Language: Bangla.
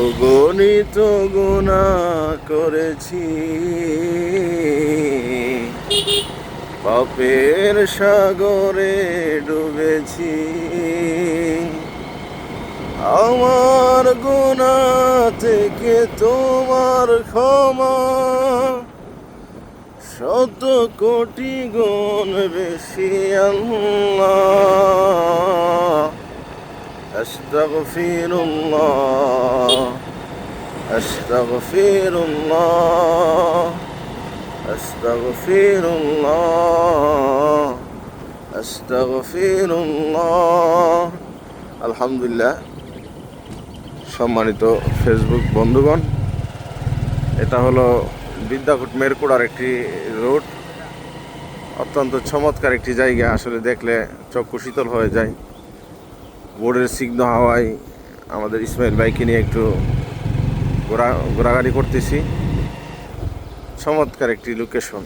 অগণিত গুনাহ করেছি, পাপের সাগরে ডুবেছি। আমার গুনাহ থেকে তোমার ক্ষমা শত কোটি গুণ বেশি আল্লাহ। আস্তাগফিরুল্লাহ, আস্তাগফিরুল্লাহ, আস্তাগফিরুল্লাহ, আস্তাগফিরুল্লাহ। আলহামদুলিল্লাহ। সম্মানিত ফেসবুক বন্ধুগণ, এটা হলো বিদ্যাকুট মেরকুড়ার একটি রোড। অত্যন্ত চমৎকার একটি জায়গা, আসলে দেখলে চক্ষু শীতল হয়ে যায়। বোর্ডের সিগ্ন হাওয়ায় আমাদের ইসমাইল ভাইকে নিয়ে একটু ঘোরাঘুরি করতেছি। চমৎকার একটি লোকেশন।